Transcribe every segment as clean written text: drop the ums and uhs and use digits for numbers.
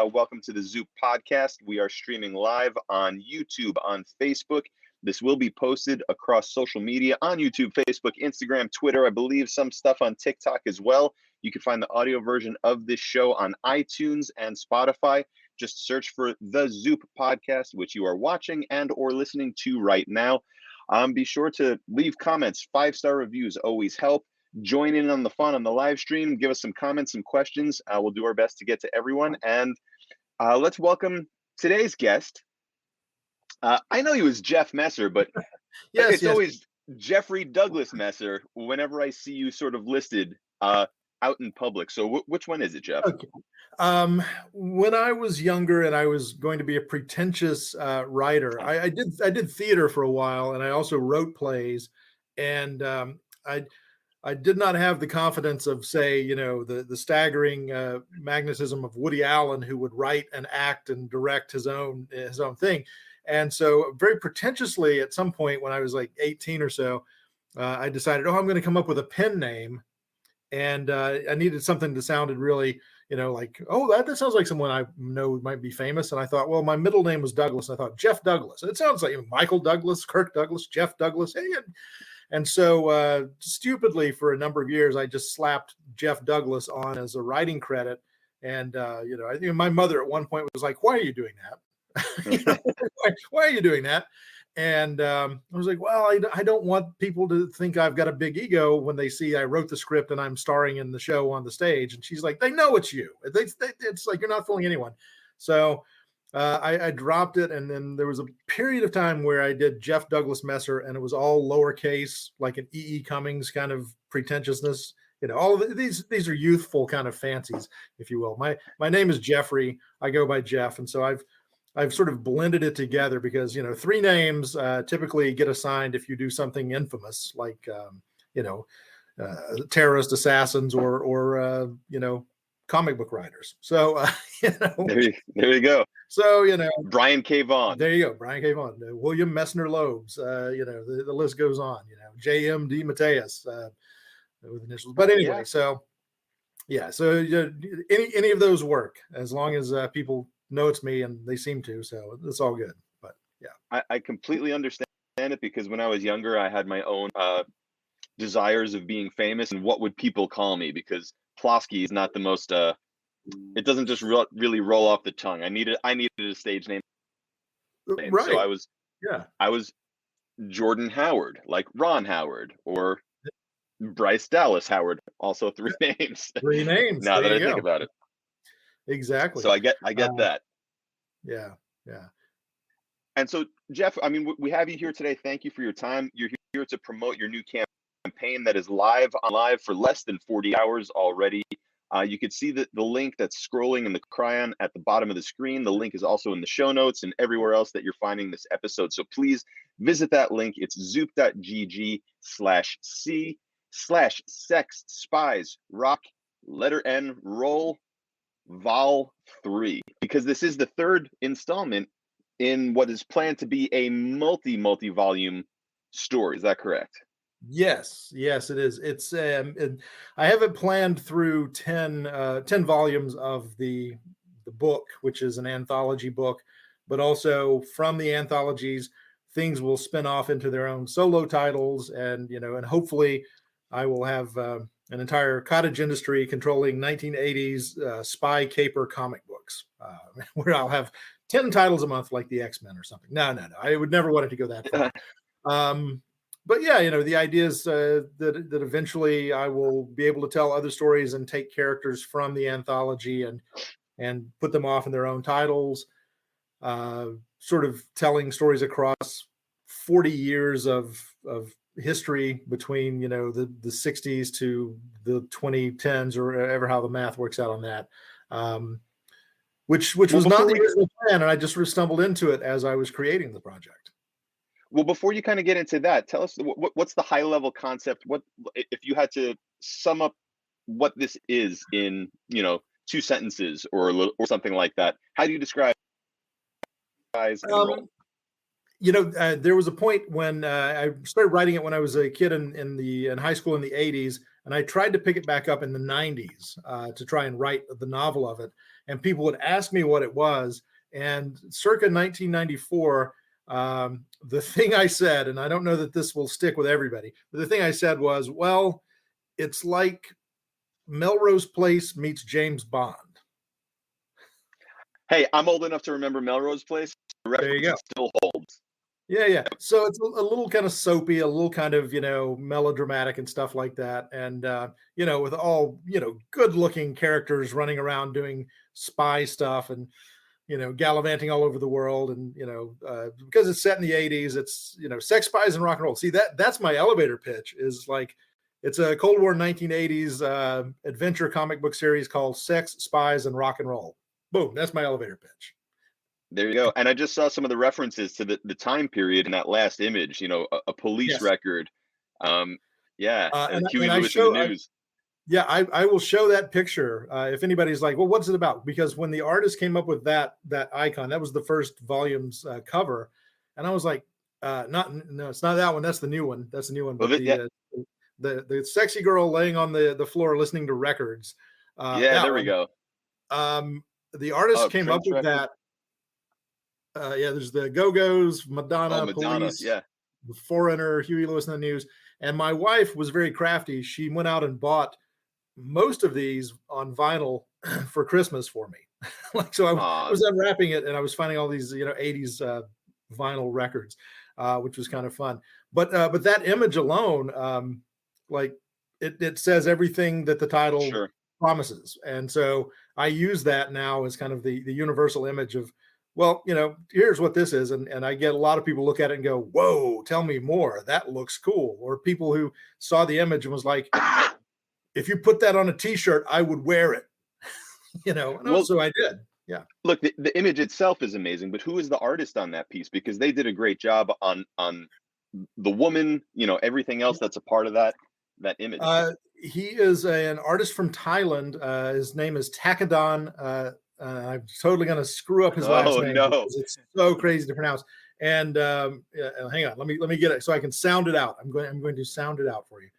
Welcome to the Zoop podcast. We are streaming live on YouTube, on Facebook. This will be posted across social media on YouTube, Facebook, Instagram, Twitter. I believe some stuff on TikTok as well. You can find the audio version of this show on iTunes and Spotify. Just search for the Zoop podcast, which you are watching and or listening to right now. Be sure to leave comments. 5-star reviews always help. Join in on the fun on the live stream. Give us some comments, some questions. We'll do our best to get to everyone. And let's welcome today's guest. I know he was Jeff Messer, but it's always Jeffrey Douglas Messer whenever I see you sort of listed out in public. So which one is it, Jeff? Okay. When I was younger and I was going to be a pretentious writer, I did theater for a while, and I also wrote plays. And I did not have the confidence of, say, the staggering magnetism of Woody Allen, who would write and act and direct his own thing. And so very pretentiously at some point when I was like 18 or so, I decided, I'm going to come up with a pen name. And I needed something that sounded really, like, that sounds like someone I know might be famous. And I thought, well, my middle name was Douglas. And I thought, Jeff Douglas. It sounds like Michael Douglas, Kirk Douglas, Jeff Douglas. And so stupidly for a number of years, I just slapped Jeff Douglas on as a writing credit. And, I think my mother at one point was like, why are you doing that? Why are you doing that? And I was like, well, I don't want people to think I've got a big ego when they see I wrote the script and I'm starring in the show on the stage. And she's like, they know it's you. It's like, you're not fooling anyone. So I dropped it. And then there was a period of time where I did Jeff Douglas Messer, and it was all lowercase, like an E.E. Cummings kind of pretentiousness. All of these are youthful kind of fancies, if you will. My name is Jeffrey. I go by Jeff. And so I've sort of blended it together because, 3 names typically get assigned if you do something infamous, like, terrorist assassins or comic book writers. So, there you go. So, Brian K. Vaughan. There you go. Brian K. Vaughan, William Messner Loebs, the list goes on, J.M. D. Mateus with initials. But anyway, so any of those work as long as people know it's me, and they seem to, so it's all good. But yeah, I completely understand it, because when I was younger, I had my own desires of being famous and what would people call me, because Plosky is not the most it doesn't just really roll off the tongue. I needed a stage name. Right. So I was Jordan Howard, like Ron Howard, or Bryce Dallas Howard, also 3 names. 3 names. Now that I think about it. Exactly. So I get that. Yeah. And so, Jeff, I mean, we have you here today. Thank you for your time. You're here to promote your new campaign that is live for less than 40 hours already. You can see the link that's scrolling in the cryon at the bottom of the screen. The link is also in the show notes and everywhere else that you're finding this episode. So please visit that link. It's zoop.gg/c/sex spies rock letter N roll Vol 3, because this is the 3rd installment in what is planned to be a multi-volume story. Is that correct? Yes, it is. It's I have it planned through 10 volumes of the book, which is an anthology book, but also from the anthologies, things will spin off into their own solo titles, and and hopefully I will have an entire cottage industry controlling 1980s spy caper comic books, where I'll have 10 titles a month, like the X-Men or something. No. I would never want it to go that far. But yeah, the idea is that eventually I will be able to tell other stories and take characters from the anthology and put them off in their own titles, sort of telling stories across 40 years of history between the 60s to the 2010s, or ever how the math works out on that, which was not the original plan, and I just sort of stumbled into it as I was creating the project. Well, before you kind of get into that, tell us what's the high level concept. What if you had to sum up what this is in 2 sentences or something like that? How do you describe spies and roll? There was a point when I started writing it when I was a kid in high school in the 80s. and I tried to pick it back up in the 90s to try and write the novel of it. And people would ask me what it was. And circa 1994, the thing I said, and I don't know that this will stick with everybody, but the thing I said was, well, it's like Melrose Place meets James Bond. Hey, I'm old enough to remember Melrose Place. The There you go. reference still holds. Yeah. So it's a little kind of soapy, a little kind of, melodramatic and stuff like that. And, with all, good looking characters running around doing spy stuff and, gallivanting all over the world. And, because it's set in the 80s, it's, sex, spies, and rock and roll. See, that's my elevator pitch is like, it's a Cold War 1980s adventure comic book series called Sex, Spies, and Rock and Roll. Boom. That's my elevator pitch. There you go. And I just saw some of the references to the time period in that last image, a police Yes. record. Yeah. And Huey I Lewis in show, the news. yeah, I will show that picture if anybody's like, well, what's it about? Because when the artist came up with that icon, that was the first volume's cover, and I was like, no, it's not that one. That's the new one. That's the new one. But the sexy girl laying on the floor listening to records. There we go. The artist came up with that. There's the Go-Go's, Madonna, Police, yeah, the Foreigner, Huey Lewis in the News. And my wife was very crafty. She went out and bought most of these on vinyl for Christmas for me. So I was unwrapping it and I was finding all these, 80s vinyl records, which was kind of fun. But that image alone, it says everything that the title promises. And so I use that now as kind of the universal image of, well, here's what this is. And I get a lot of people look at it and go, whoa, tell me more. That looks cool. Or people who saw the image and was like, if you put that on a t-shirt, I would wear it. So I did. Yeah. Look, the image itself is amazing, but who is the artist on that piece? Because they did a great job on the woman, everything else that's a part of that image. He is an artist from Thailand. His name is Takadon. I'm totally going to screw up his last name because it's so crazy to pronounce. And hang on, let me get it so I can sound it out. I'm going to sound it out for you.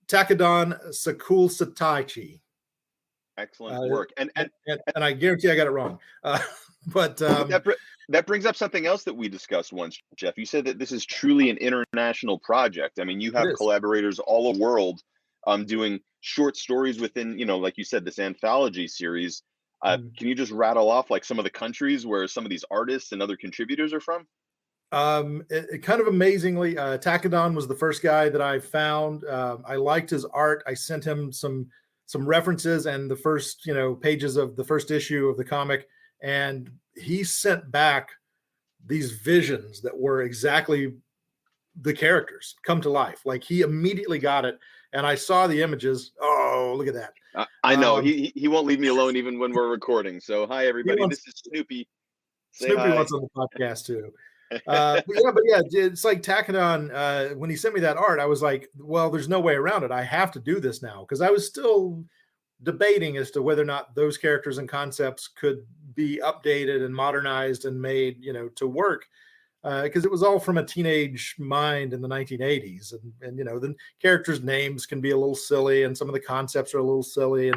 Takadon Sakul Sataichi. Excellent work. And I guarantee I got it wrong. But that brings up something else that we discussed once, Jeff. You said that this is truly an international project. I mean, you have collaborators all over the world doing short stories within, like you said, this anthology series. Can you just rattle off like some of the countries where some of these artists and other contributors are from? It kind of amazingly, Takadon was the first guy that I found. I liked his art. I sent him some references and the first, pages of the first issue of the comic. And he sent back these visions that were exactly the characters come to life. Like he immediately got it. And I saw the images. Oh, look at that. I know he won't leave me alone even when we're recording. So hi, everybody. This is Snoopy. Snoopy wants on the podcast too. But yeah, it's like Takadon. When he sent me that art, I was like, well, there's no way around it. I have to do this now. Because I was still debating as to whether or not those characters and concepts could be updated and modernized and made, to work. Because it was all from a teenage mind in the 1980s. And the characters' names can be a little silly and some of the concepts are a little silly.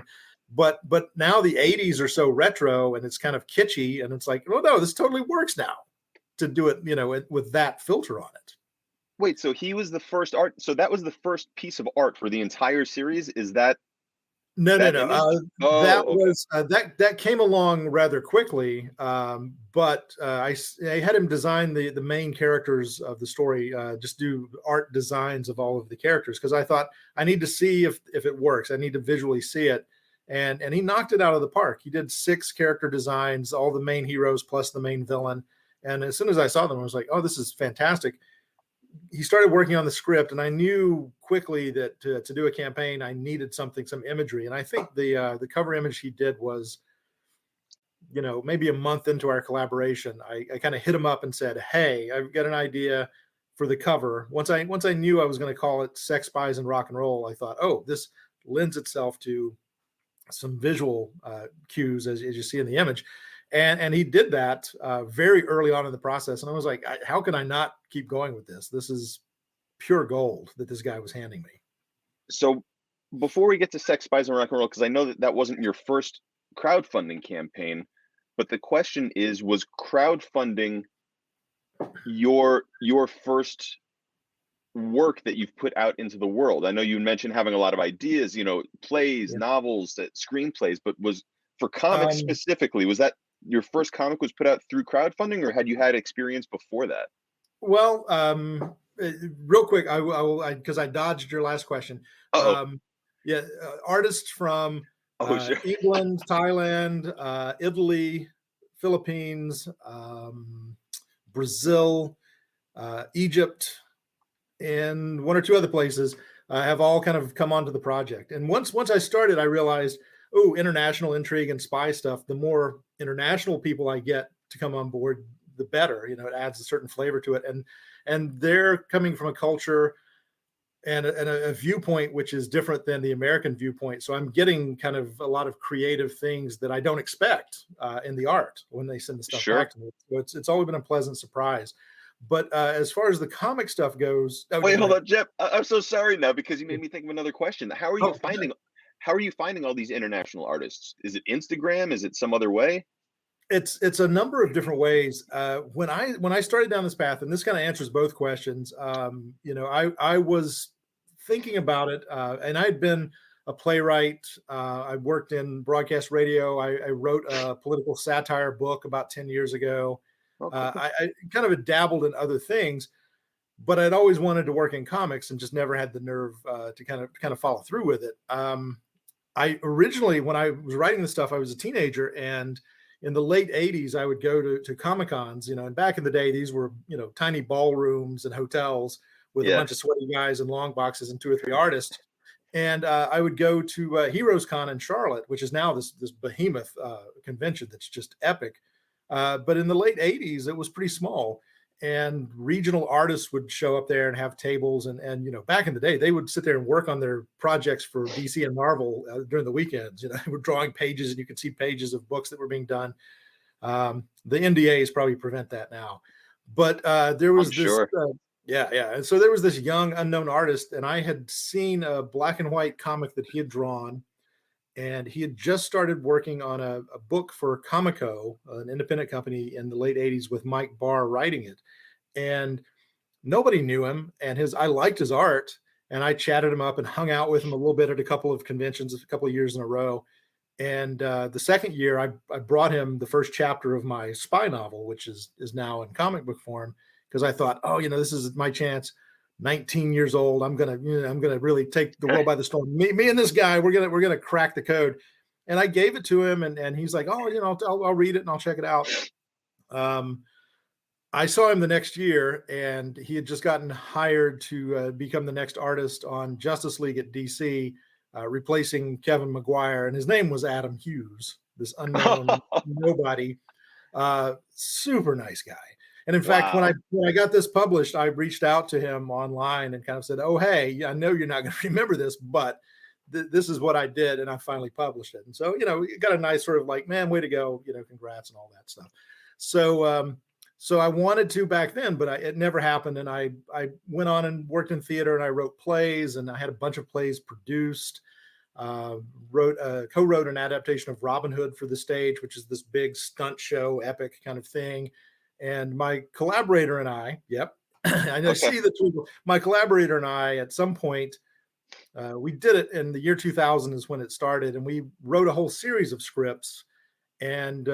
But now the 80s are so retro and it's kind of kitschy. And it's like, oh, no, this totally works now to do it, with that filter on it. Wait, so he was the first art. So that was the first piece of art for the entire series. Is that? No. That came along rather quickly. But I had him design the main characters of the story, just do art designs of all of the characters. Cause I thought I need to see if it works. I need to visually see it. And he knocked it out of the park. He did 6 character designs, all the main heroes plus the main villain. And as soon as I saw them, I was like, oh, this is fantastic. He started working on the script, and I knew quickly that to do a campaign, I needed some imagery. And I think the cover image he did was, maybe a month into our collaboration. I kind of hit him up and said, hey, I've got an idea for the cover. Once I knew I was going to call it Sex, Spies, and Rock and Roll, I thought, oh, this lends itself to some visual cues as you see in the image. And he did that very early on in the process. And I was like, how can I not keep going with this? This is pure gold that this guy was handing me. So before we get to sex, spies, and rock and roll, because I know that that wasn't your first crowdfunding campaign, but the question is, was crowdfunding your first work that you've put out into the world? I know you mentioned having a lot of ideas, plays, Yeah. novels, that screenplays, but was for comics Um, specifically, was that your first comic was put out through crowdfunding, or had you had experience before that? well, real quick, I will, because I dodged your last question. Oh, Yeah, artists from oh, sure. England, Thailand, Italy, Philippines, Brazil, Egypt, and one or two other places have all kind of come onto the project. And once I started, I realized, oh, international intrigue and spy stuff. The more international people I get to come on board, the better. It adds a certain flavor to it, and they're coming from a culture and a viewpoint which is different than the American viewpoint. So I'm getting kind of a lot of creative things that I don't expect in the art when they send the stuff back Sure. to me. So it's always been a pleasant surprise. But as far as the comic stuff goes, oh, Wait, go hold ahead. on, Jeff. I'm so sorry now because you made me think of another question. Oh, How are you finding all these international artists? Is it Instagram? Is it some other way? it's a number of different ways. When I started down this path, and this kind of answers both questions. I was thinking about it, and I'd been a playwright. I worked in broadcast radio. I wrote a political satire book about 10 years ago. Okay, cool. I kind of dabbled in other things, but I'd always wanted to work in comics and just never had the nerve to kind of follow through with it. I originally, when I was writing this stuff, I was a teenager, and in the late '80s, I would go to Comic Cons. And back in the day, these were tiny ballrooms and hotels with a Yeah. bunch of sweaty guys and long boxes and two or three artists. And I would go to Heroes Con in Charlotte, which is now this behemoth convention that's just epic. But in the late '80s, it was pretty small, and regional artists would show up there and have tables. And back in the day, they would sit there and work on their projects for DC and Marvel during the weekends. They were drawing pages, and you could see pages of books that were being done. The NDAs probably prevent that now, but there I'm was this. sure. Yeah, yeah. And so there was this young unknown artist, and I had seen a black and white comic that he had drawn, and he had just started working on a book for Comico, an independent company in the late '80s, with Mike Barr writing it. And nobody knew him, and I liked his art, and I chatted him up and hung out with him a little bit at a couple of conventions, a couple of years in a row. And the second year, I brought him the first chapter of my spy novel, which is now in comic book form, because I thought, oh, this is my chance. 19 years old, I'm gonna really take the world by the storm. Me and this guy, we're gonna crack the code. And I gave it to him, and he's like, oh, I'll read it and I'll check it out. Um, I saw him the next year, and he had just gotten hired to become the next artist on Justice League at DC, replacing Kevin Maguire, and his name was Adam Hughes, this unknown nobody. Super nice guy. And in fact, when I Wow. when I got this published, I reached out to him online and kind of said, "Oh, hey, I know you're not going to remember this, but this is what I did, and I finally published it." And so, it got a nice sort of like, "Man, way to go!" Congrats and all that stuff. So, so I wanted to back then, but it never happened. And I went on and worked in theater, and I wrote plays, and I had a bunch of plays produced. Uh, co-wrote an adaptation of Robin Hood for the stage, which is this big stunt show, epic kind of thing. And my collaborator and I, yep, I Okay. see the two. My collaborator and I, at some point, we did it in the year 2000 is when it started, and we wrote a whole series of scripts and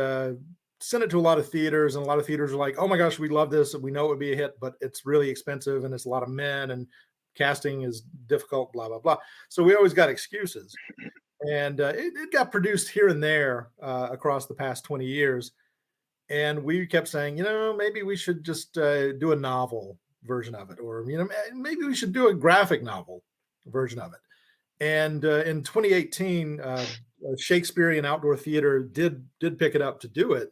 sent it to a lot of theaters, and a lot of theaters were like, "Oh my gosh, we love this, and we know it would be a hit, but it's really expensive, and it's a lot of men, and casting is difficult, blah blah blah." So we always got excuses, and it got produced here and there across the past 20 years, and we kept saying, maybe we should just do a novel version of it, or maybe we should do a graphic novel version of it. And in 2018, Shakespearean Outdoor Theater did pick it up to do it,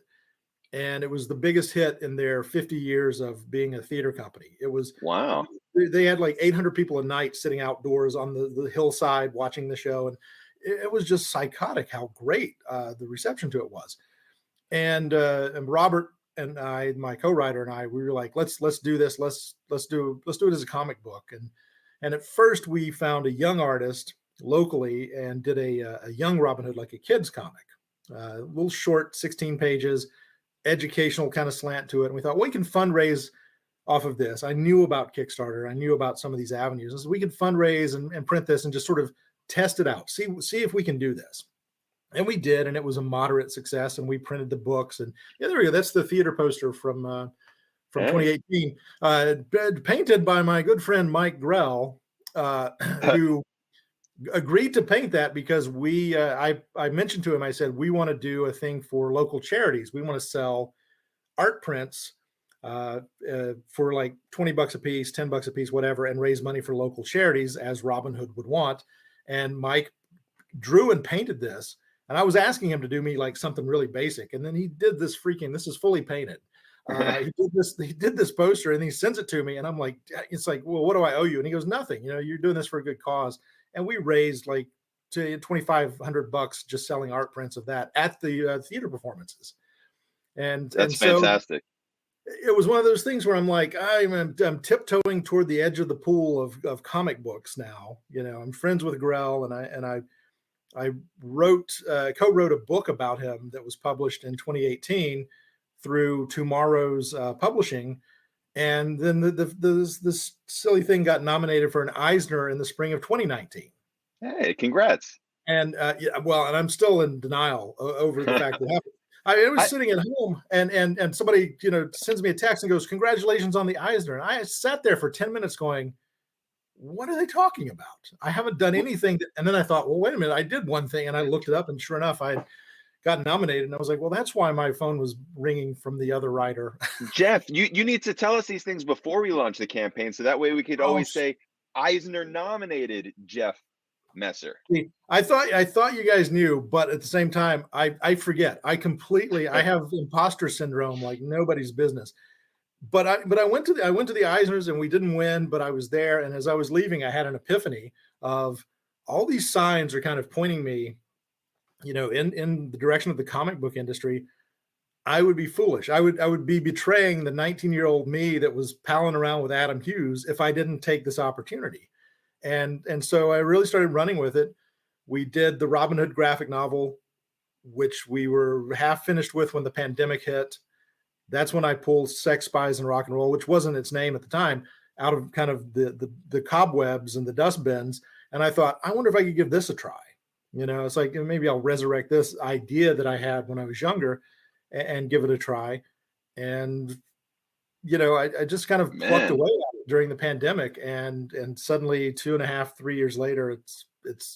and it was the biggest hit in their 50 years of being a theater company. It was Wow. they had like 800 people a night sitting outdoors on the hillside watching the show, and it was just psychotic how great the reception to it was. And Robert and my co-writer and I, we were like, let's do this. Let's do it as a comic book. And at first, we found a young artist locally and did a young Robin Hood, like a kid's comic, a little short, 16 pages, educational kind of slant to it. And we thought, well, we can fundraise off of this. I knew about Kickstarter. I knew about some of these avenues. And so we could fundraise and print this and just sort of test it out, see if we can do this. And we did, and it was a moderate success. And we printed the books. And yeah, there we go. That's the theater poster from 2018, painted by my good friend Mike Grell, who agreed to paint that because I mentioned to him, I said, we want to do a thing for local charities. We want to sell art prints for like $20 a piece, $10 a piece, whatever, and raise money for local charities as Robin Hood would want. And Mike drew and painted this. And I was asking him to do me like something really basic. And then he did this this is fully painted. He did this poster and he sends it to me. And I'm like, it's like, well, what do I owe you? And he goes, nothing, you're doing this for a good cause. And we raised like to $2,500 just selling art prints of that at the theater performances. And that's so fantastic. It was one of those things where I'm like, I'm tiptoeing toward the edge of the pool of comic books now. I'm friends with Grell, and I co-wrote a book about him that was published in 2018 through Tomorrow's Publishing. And then this silly thing got nominated for an Eisner in the spring of 2019. Hey, congrats. And and I'm still in denial over the fact that happened. I was sitting at home and somebody, sends me a text and goes, congratulations on the Eisner. And I sat there for 10 minutes going, what are they talking about? I haven't done anything. And then I thought, well, wait a minute. I did one thing, and I looked it up, and sure enough, I got nominated. And I was like, well, that's why my phone was ringing from the other writer. Jeff, you need to tell us these things before we launch the campaign, so that way we could always say Eisner nominated Jeff Messer. I thought you guys knew, but at the same time, I forget. I have imposter syndrome like nobody's business. But I went to the Eisners, and we didn't win, but I was there. And as I was leaving, I had an epiphany of all these signs are kind of pointing me, in the direction of the comic book industry. I would be foolish. I would be betraying the 19-year-old me that was palling around with Adam Hughes if I didn't take this opportunity. And so I really started running with it. We did the Robin Hood graphic novel, which we were half finished with when the pandemic hit. That's when I pulled Sex, Spies, and Rock and Roll, which wasn't its name at the time, out of kind of the cobwebs and the dustbins. And I thought, I wonder if I could give this a try. It's like, maybe I'll resurrect this idea that I had when I was younger and give it a try. And, I just kind of plucked away at it during the pandemic. And suddenly 2.5, 3 years later, it's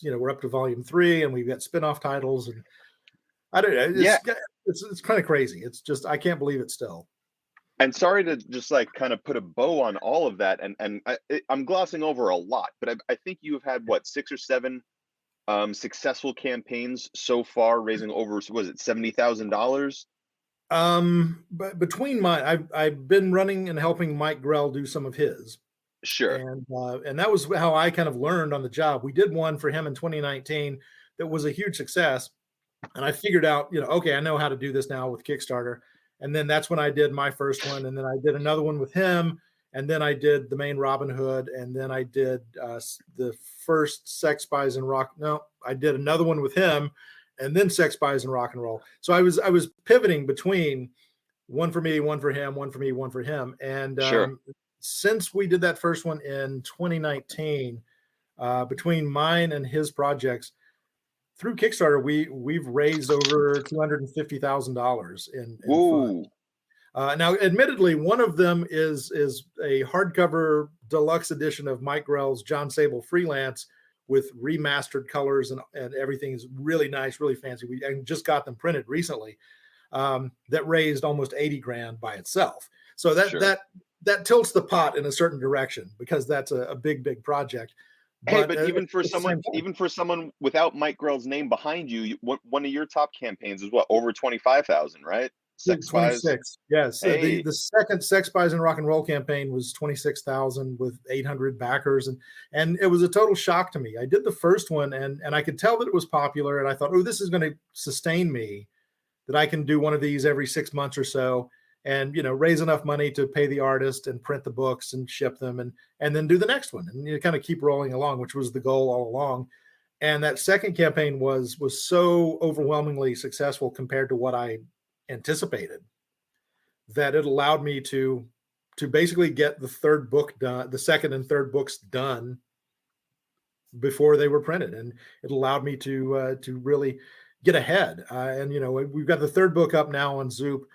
we're up to volume 3, and we've got spinoff titles. And I don't know. It's kind of crazy. It's just, I can't believe it still. And sorry to just like kind of put a bow on all of that. And I'm glossing over a lot, but I think you have had 6 or 7 successful campaigns so far, raising over, was it $70,000? But between I've been running and helping Mike Grell do some of his. Sure. And that was how I kind of learned on the job. We did one for him in 2019 that was a huge success. And I figured out, okay, I know how to do this now with Kickstarter. And then that's when I did my first one. And then I did another one with him. And then I did the main Robin Hood. And then I did the first Sex, Spies, and Rock. No, I did another one with him. And then Sex, Spies, and Rock and Roll. So I was pivoting between one for me, one for him, one for me, one for him. And since we did that first one in 2019, between mine and his projects, through Kickstarter, we've raised over $250,000 in funds. Now, admittedly, one of them is a hardcover deluxe edition of Mike Grell's John Sable Freelance with remastered colors, and everything is really nice, really fancy. We just got them printed recently. That raised almost 80 grand by itself. So that tilts the pot in a certain direction, because that's a big project. But even for someone without Mike Grell's name behind you, one of your top campaigns is over 25,000, right? Sex 26. Yes. Hey. The second Sex, Spies, and Rock and Roll campaign was 26,000 with 800 backers. And it was a total shock to me. I did the first one, and I could tell that it was popular. And I thought, this is going to sustain me, that I can do one of these every 6 months or so. and raise enough money to pay the artist and print the books and ship them, and then do the next one, and you kind of keep rolling along, which was the goal all along. And that second campaign was so overwhelmingly successful compared to what I anticipated, that it allowed me to basically get the third book done, the second and third books done before they were printed, and it allowed me to really get ahead. And we've got the third book up now on Zoop.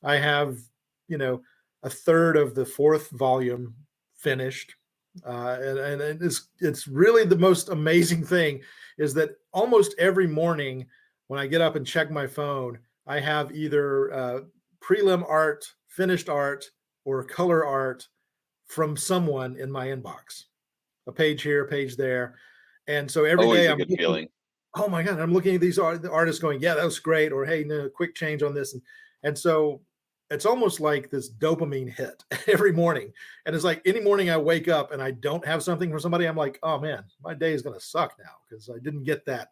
I have a third of the fourth volume finished, and it's really the most amazing thing is that almost every morning when I get up and check my phone, I have either prelim art, finished art, or color art from someone in my inbox. A page here, a page there. And so every Always day a I'm good looking, feeling. oh my God, I'm looking at these the artists going, yeah, that was great. Or, hey, no, quick change on this. And so it's almost like this dopamine hit every morning. And it's like any morning I wake up and I don't have something from somebody, I'm like, oh man, my day is going to suck now because I didn't get that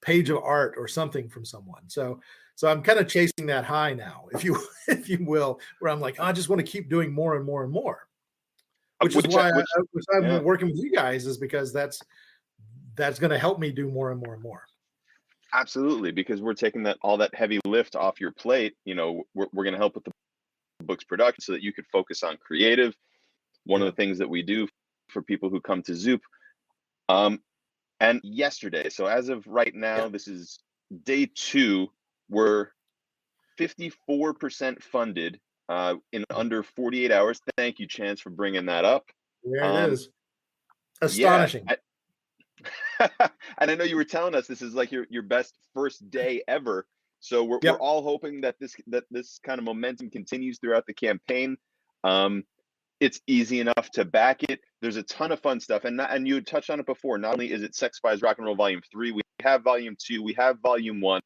page of art or something from someone. So I'm kind of chasing that high now, if you will, where I'm like, I just want to keep doing more and more and more. Which is why I've been working with you guys, is because that's going to help me do more and more and more. Absolutely, because we're taking all that heavy lift off your plate. We're going to help with the book's production so that you could focus on creative. One of the things that we do for people who come to Zoop. And yesterday, so as of right now, this is day 2, we're 54% funded in under 48 hours. Thank you, Chance, for bringing that up. There it is. Astonishing. Yeah, and I know you were telling us this is like your best first day ever. So we're all hoping that this kind of momentum continues throughout the campaign. It's easy enough to back it. There's a ton of fun stuff, and you had touched on it before. Not only is it Sex, Spies, Rock and Roll Volume 3, we have Volume 2, we have Volume 1.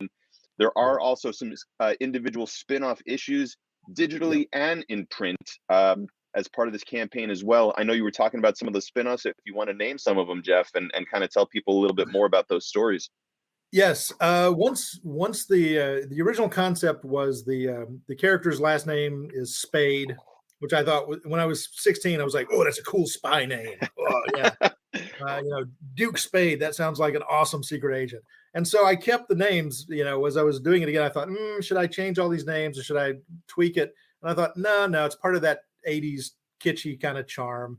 There are also some individual spin-off issues, digitally and in print, as part of this campaign as well. I know you were talking about some of the spin-offs. If you want to name some of them, Jeff, and kind of tell people a little bit more about those stories. Yes. Once the original concept was the character's last name is Spade, which I thought when I was 16, I was like, oh, that's a cool spy name. Oh yeah. Duke Spade. That sounds like an awesome secret agent. And so I kept the names, as I was doing it again, I thought, should I change all these names or should I tweak it? And I thought, no, it's part of that 80s kitschy kind of charm.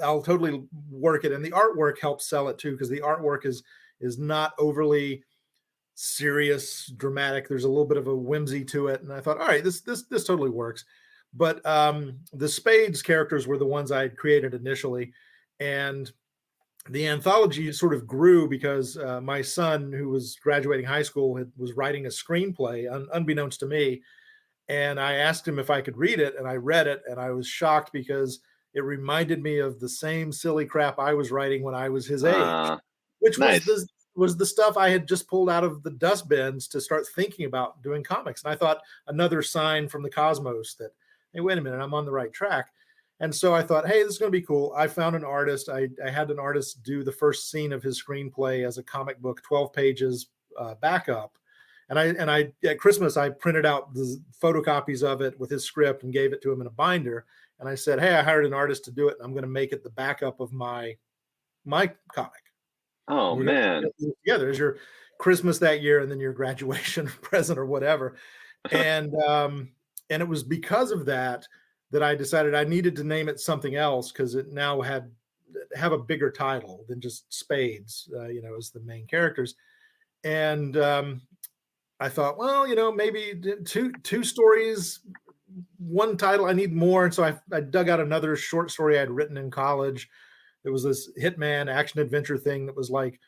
I'll totally work it. And the artwork helps sell it too, because the artwork is not overly serious, dramatic. There's a little bit of a whimsy to it. And I thought, all right, this totally works. But the Spades characters were the ones I had created initially. And the anthology sort of grew because my son, who was graduating high school, was writing a screenplay, unbeknownst to me. And I asked him if I could read it, and I read it, and I was shocked because it reminded me of the same silly crap I was writing when I was his age, which was the stuff I had just pulled out of the dustbins to start thinking about doing comics. And I thought, another sign from the cosmos that, hey, wait a minute, I'm on the right track. And so I thought, hey, this is going to be cool. I found an artist. I had an artist do the first scene of his screenplay as a comic book, 12 pages backup. And I at Christmas, I printed out the photocopies of it with his script and gave it to him in a binder. And I said, hey, I hired an artist to do it, and I'm going to make it the backup of my comic. Oh, man. Yeah, there's your Christmas that year and then your graduation present or whatever. And it was because of that I decided I needed to name it something else, because it now have a bigger title than just Spades, as the main characters. And I thought, well, maybe two stories, one title. I need more. And so I dug out another short story I'd written in college. There was this hitman action adventure thing that was like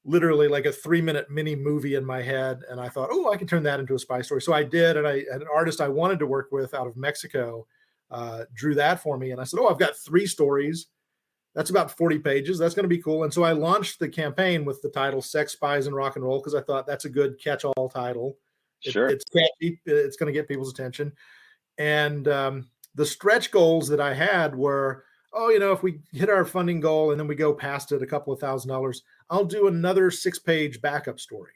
literally like a 3-minute mini movie in my head. And I thought, oh, I can turn that into a spy story. So I did. And I had an artist I wanted to work with out of Mexico drew that for me. And I said, oh, I've got 3 stories. That's about 40 pages. That's going to be cool. And so I launched the campaign with the title Sex, Spies, and Rock and Roll, because I thought that's a good catch-all title. Sure. It's catchy. It's going to get people's attention. And the stretch goals that I had were, if we hit our funding goal and then we go past it a couple of $1,000s, I'll do another 6-page backup story.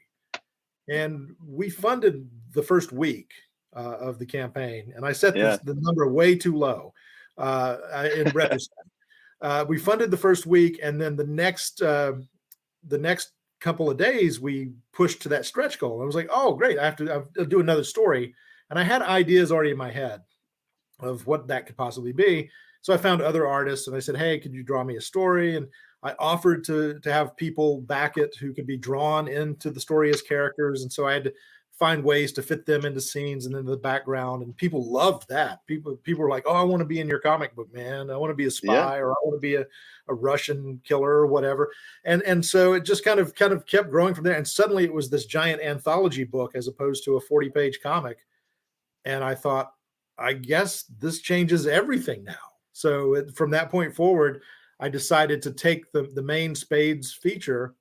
And we funded the first week. of the campaign, and I set Yeah. the number way too low. In retrospect, we funded the first week, and then the next couple of days we pushed to that stretch goal. I was like, oh great, I'll do another story, and I had ideas already in my head of what that could possibly be. So I found other artists and I said, hey, could you draw me a story? And I offered to have people back it who could be drawn into the story as characters. And so I had to find ways to fit them into scenes and into the background. And people loved that. People were like, oh, I want to be in your comic book, man. I want to be a Yeah. spy, or I want to be a Russian killer or whatever. And so it just kind of kept growing from there. And suddenly it was this giant anthology book as opposed to a 40-page comic. And I thought, I guess this changes everything now. So from that point forward, I decided to take the main Spades feature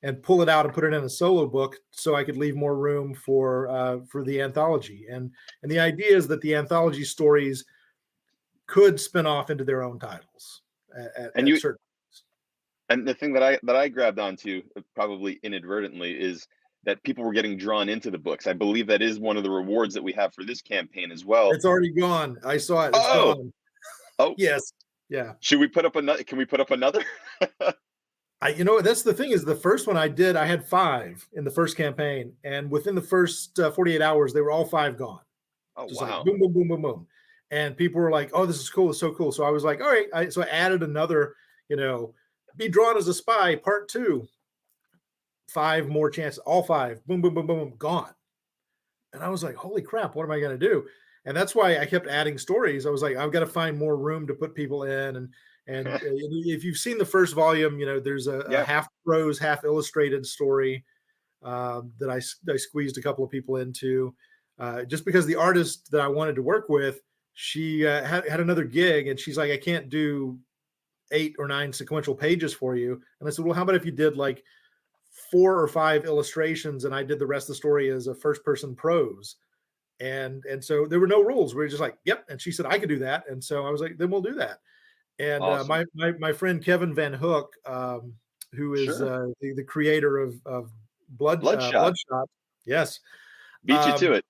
and pull it out and put it in a solo book so I could leave more room for the anthology. And the idea is that the anthology stories could spin off into their own titles at certain. And the thing that I grabbed onto, probably inadvertently, is that people were getting drawn into the books. I believe that is one of the rewards that we have for this campaign as well. It's already gone. I saw it. It's gone. Oh, yes. Yeah. Should we put up another? Can we put up another? That's the thing is, the first one I did, I had 5 in the first campaign, and within the first 48 hours, they were all 5 gone. Oh, just wow. Like boom, boom, boom, boom, boom. And people were like, oh, this is cool. It's so cool. So I was like, all right. So I added another, be drawn as a spy, part 2. 5 more chances, all 5, boom, boom, boom, boom, boom, gone. And I was like, holy crap, what am I going to do? And that's why I kept adding stories. I was like, I've got to find more room to put people in. And if you've seen the first volume, there's a half prose, half illustrated story that I squeezed a couple of people into, just because the artist that I wanted to work with, she had another gig, and she's like, I can't do 8 or 9 sequential pages for you. And I said, well, how about if you did like 4 or 5 illustrations and I did the rest of the story as a first person prose. And so there were no rules. We were just like, yep. And she said, I could do that. And so I was like, then we'll do that. And awesome. my friend, Kevin Van Hook, who is the creator of Bloodshot. Yes. Beat you to it.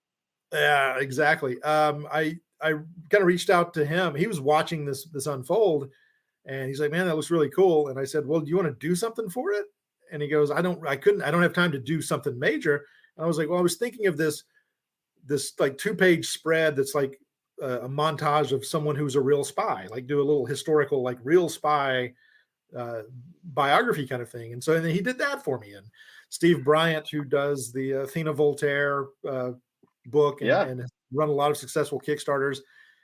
Yeah, exactly. I kind of reached out to him. He was watching this unfold, and he's like, man, that looks really cool. And I said, well, do you want to do something for it? And he goes, I don't have time to do something major. And I was like, well, I was thinking of this like 2-page spread that's like a montage of someone who's a real spy, like do a little historical, like real spy biography kind of thing. And so then he did that for me. And Steve Bryant, who does the Athena Voltaire book and has run a lot of successful Kickstarters,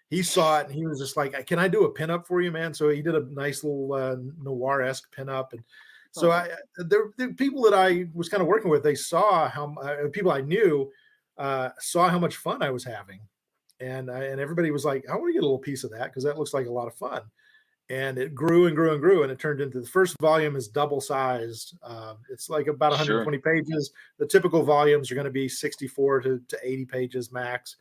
he saw it and he was just like, can I do a pinup for you, man? So he did a nice little noir-esque pinup. And so the people that I was kind of working with, they saw how people I knew saw how much fun I was having. And everybody was like, I want to get a little piece of that because that looks like a lot of fun. And it grew and grew and grew. And it turned into, the first volume is double sized. It's like about 120 pages. The typical volumes are going to be 64 to 80 pages max.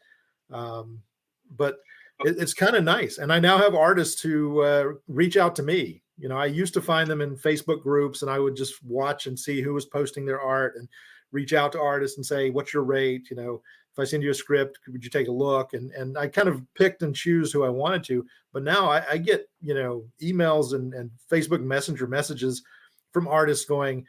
But it's kind of nice. And I now have artists who reach out to me. I used to find them in Facebook groups, and I would just watch and see who was posting their art and reach out to artists and say, what's your rate? If I send you a script, would you take a look? And I kind of picked and choose who I wanted to. But now I get, emails and Facebook Messenger messages from artists going,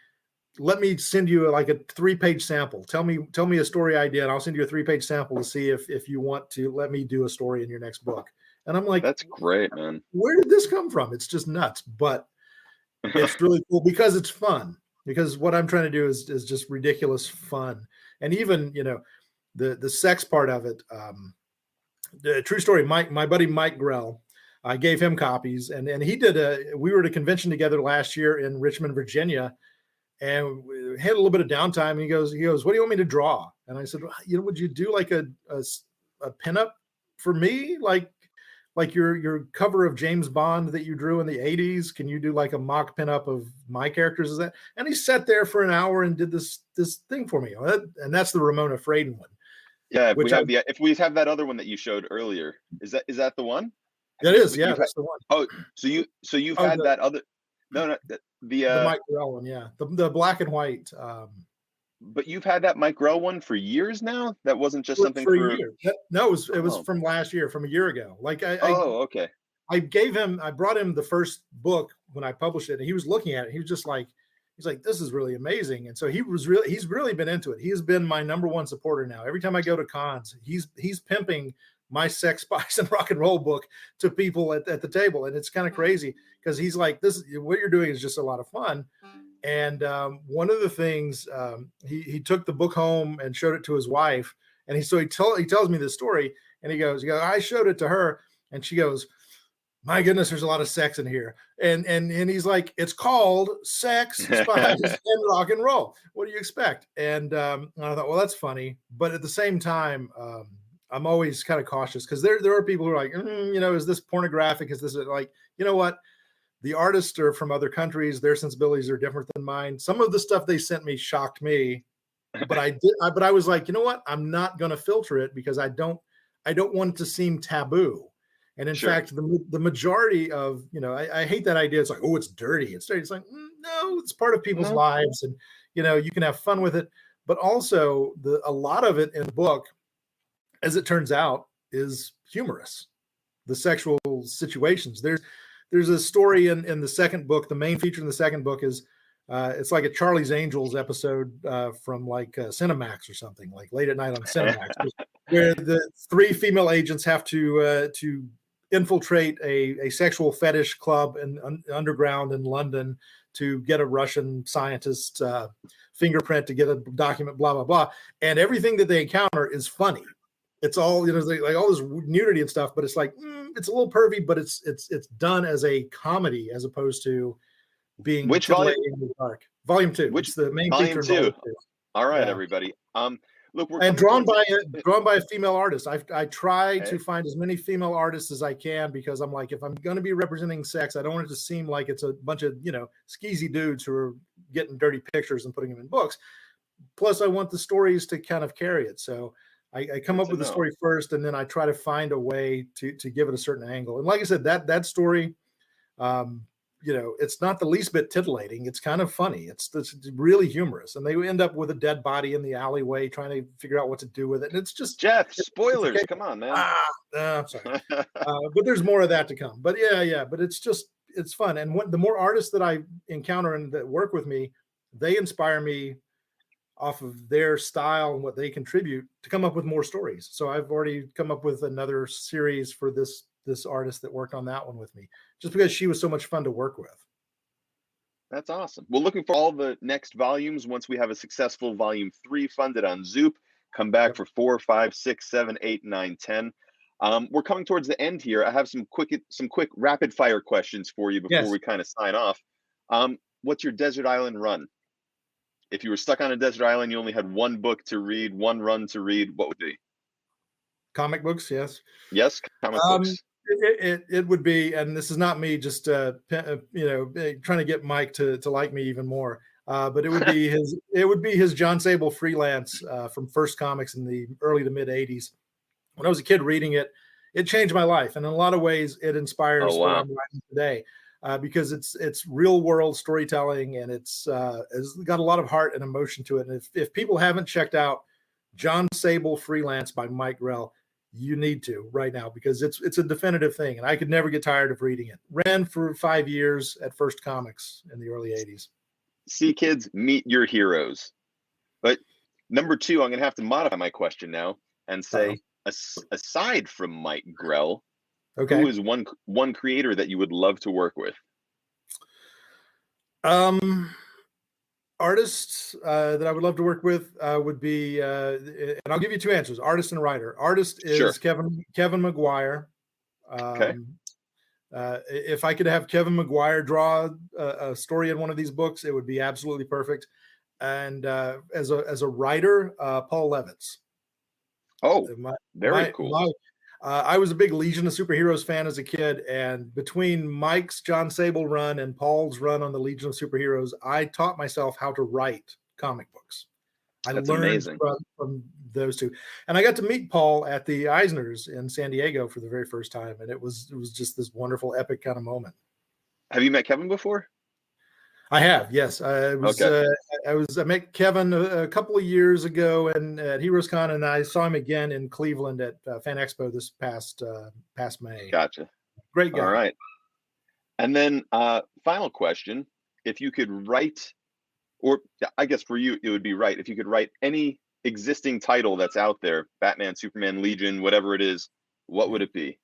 let me send you like a 3-page sample. Tell me a story idea, and I'll send you a 3-page sample to see if you want to let me do a story in your next book. And I'm like, that's great, man. Where did this come from? It's just nuts, but it's really cool because it's fun. Because what I'm trying to do is just ridiculous fun. And even, the sex part of it, the true story, my buddy Mike Grell, I gave him copies, and he did we were at a convention together last year in Richmond, Virginia, and we had a little bit of downtime. And he goes, what do you want me to draw? And I said, would you do like a pinup for me? Like your cover of James Bond that you drew in the 80s, can you do like a mock pinup of my characters? Is that? And he sat there for an hour and did this thing for me. And that's the Ramona Fraden one. Yeah, if we have that other one that you showed earlier, is that the one? That is, yeah, that's the one. Oh, so you've had that other? No, the Mike Grell one, yeah, the black and white. But you've had that Mike Grell one for years now? That wasn't just something For a for. year. No, it was Oh, from last year, from a year ago. Like oh, okay. I brought him the first book when I published it, and he was looking at it. He was just like, he's like, this is really amazing. And so he's really been into it. He has been my number one supporter now. Every time I go to cons, he's pimping my sex, spies, and rock and roll book to people at the table. And it's kind of crazy because he's like, this, what you're doing is just a lot of fun. And one of the things, he took the book home and showed it to his wife. And he tells me this story, and he goes, I showed it to her, and she goes, my goodness, there's a lot of sex in here. And he's like, it's called Sex, Spies, and Rock and Roll. What do you expect? And I thought, well, that's funny. But at the same time, I'm always kind of cautious because there are people who are like, is this pornographic? Is this like, you know what? The artists are from other countries. Their sensibilities are different than mine. Some of the stuff they sent me shocked me, but I was like, you know what? I'm not going to filter it because I don't want it to seem taboo. And in fact, the majority of, I hate that idea. It's like, oh, it's dirty. It's dirty. It's like, no, it's part of people's lives. And, you can have fun with it. But also a lot of it in the book, as it turns out, is humorous. The sexual situations. There's a story in the second book. The main feature in the second book is it's like a Charlie's Angels episode from like Cinemax or something, like late at night on Cinemax, where the three female agents have to infiltrate a sexual fetish club underground in London to get a Russian scientist's fingerprint to get a document, blah, blah, blah. And everything that they encounter is funny. It's all, like all this nudity and stuff, but it's like, it's a little pervy, but it's done as a comedy as opposed to being which volume? In the dark. Volume 2. Which is the main volume feature. Volume 2. All right, everybody. Look, we're drawn by a female artist. I try to find as many female artists as I can because I'm like, if I'm going to be representing sex, I don't want it to seem like it's a bunch of skeezy dudes who are getting dirty pictures and putting them in books. Plus, I want the stories to kind of carry it. So I come up with the story first, and then I try to find a way to give it a certain angle. And like I said, that story, it's not the least bit tittillating. It's kind of funny. It's really humorous. And they end up with a dead body in the alleyway trying to figure out what to do with it. And it's just Jeff, spoilers. Come on, man. I'm sorry. But there's more of that to come. But yeah. But it's fun. And the more artists that I encounter and that work with me, they inspire me off of their style and what they contribute to come up with more stories. So I've already come up with another series for this artist that worked on that one with me, just because she was so much fun to work with. That's awesome. Well, looking for all the next volumes. Once we have a successful volume 3 funded on Zoop, come back for 4, 5, 6, 7, 8, 9, 10. We're coming towards the end here. I have some quick rapid fire questions for you before we kind of sign off. What's your desert island run? If you were stuck on a desert island, you only had one book to read, one run to read, what would it be? Comic books, yes. Yes, comic books. It would be, and this is not me just trying to get Mike to like me even more. But it would be his John Sable freelance from First Comics in the early to mid 80s. When I was a kid reading it, it changed my life, and in a lot of ways, it inspires what I'm writing today. Because it's real world storytelling, and it's got a lot of heart and emotion to it. And if people haven't checked out John Sable Freelance by Mike Grell, you need to right now, because it's a definitive thing, and I could never get tired of reading it. Ran for 5 years at First Comics in the early 80s. See, kids, meet your heroes. But number 2, I'm going to have to modify my question now and say, aside from Mike Grell, who is one creator that you would love to work with? Artists that I would love to work with would be, and I'll give you 2 answers: artist and writer. Artist is Kevin McGuire. If I could have Kevin McGuire draw a story in one of these books, it would be absolutely perfect. And as a writer, Paul Levitz. Oh, very cool. I was a big Legion of Superheroes fan as a kid, and between Mike's John Sable run and Paul's run on the Legion of Superheroes, I taught myself how to write comic books. That's learned from those 2. And I got to meet Paul at the Eisners in San Diego for the very first time, and it was just this wonderful, epic kind of moment. Have you met Kevin before? I have, yes. Okay. I met Kevin a couple of years ago and at HeroesCon, and I saw him again in Cleveland at Fan Expo this past May. Gotcha. Great All guy. right. And then final question. If you could write, or I guess for you, it would be right. If you could write any existing title that's out there, Batman, Superman, Legion, whatever it is, what would it be?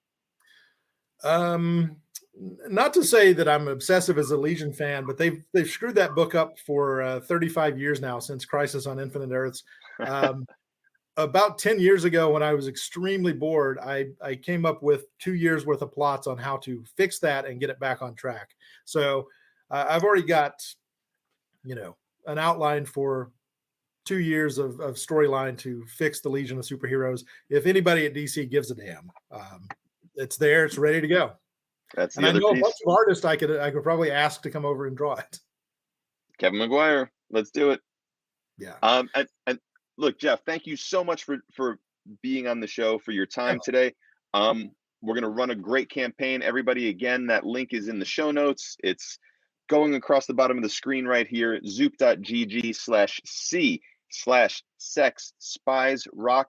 Not to say that I'm obsessive as a Legion fan, but they've screwed that book up for 35 years now, since Crisis on Infinite Earths. About 10 years ago, when I was extremely bored, I came up with 2 years worth of plots on how to fix that and get it back on track. So I've already got, an outline for 2 years of storyline to fix the Legion of Superheroes. If anybody at DC gives a damn, it's there, it's ready to go. That's And the I other know a piece. bunch of artists I could probably ask to come over and draw it. Kevin McGuire, let's do it. Yeah. And look, Jeff, thank you so much for being on the show, for your time today. We're going to run a great campaign. Everybody, again, that link is in the show notes. It's going across the bottom of the screen right here, zoop.gg/c/sex spies rock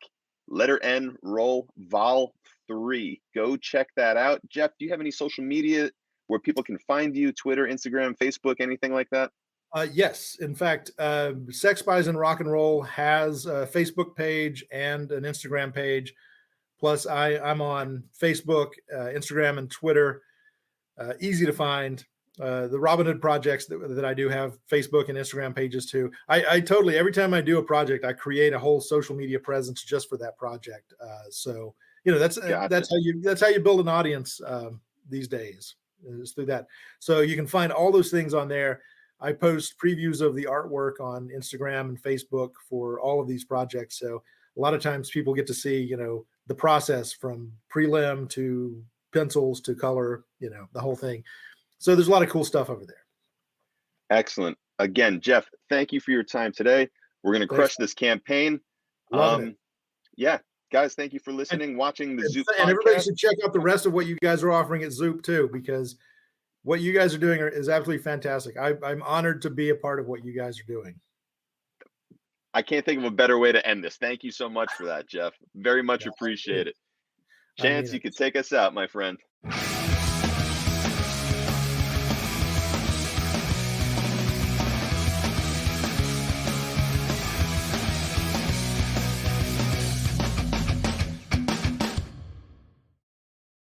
letter N roll vol 3. Go check that out. Jeff, do you have any social media where people can find you? Twitter, Instagram, Facebook, anything like that? Yes. In fact, Sex, Spies, and Rock and Roll has a Facebook page and an Instagram page. Plus, I'm on Facebook, Instagram, and Twitter. Easy to find. The Robin Hood projects that I do have Facebook and Instagram pages too. I totally, every time I do a project, I create a whole social media presence just for that project. So that's how you build an audience these days, is through that. So you can find all those things on there. I post previews of the artwork on Instagram and Facebook for all of these projects. So a lot of times people get to see, the process from prelim to pencils to color, the whole thing. So there's a lot of cool stuff over there. Excellent. Again, Jeff, thank you for your time today. We're going to crush this campaign. Loving it. Yeah, guys, thank you for listening, watching the Zoop podcast. And everybody should check out the rest of what you guys are offering at Zoop too, because what you guys are doing is absolutely fantastic. I'm honored to be a part of what you guys are doing. I can't think of a better way to end this. Thank you so much for that, Jeff. Very much appreciate it. Chance, you could take us out, my friend.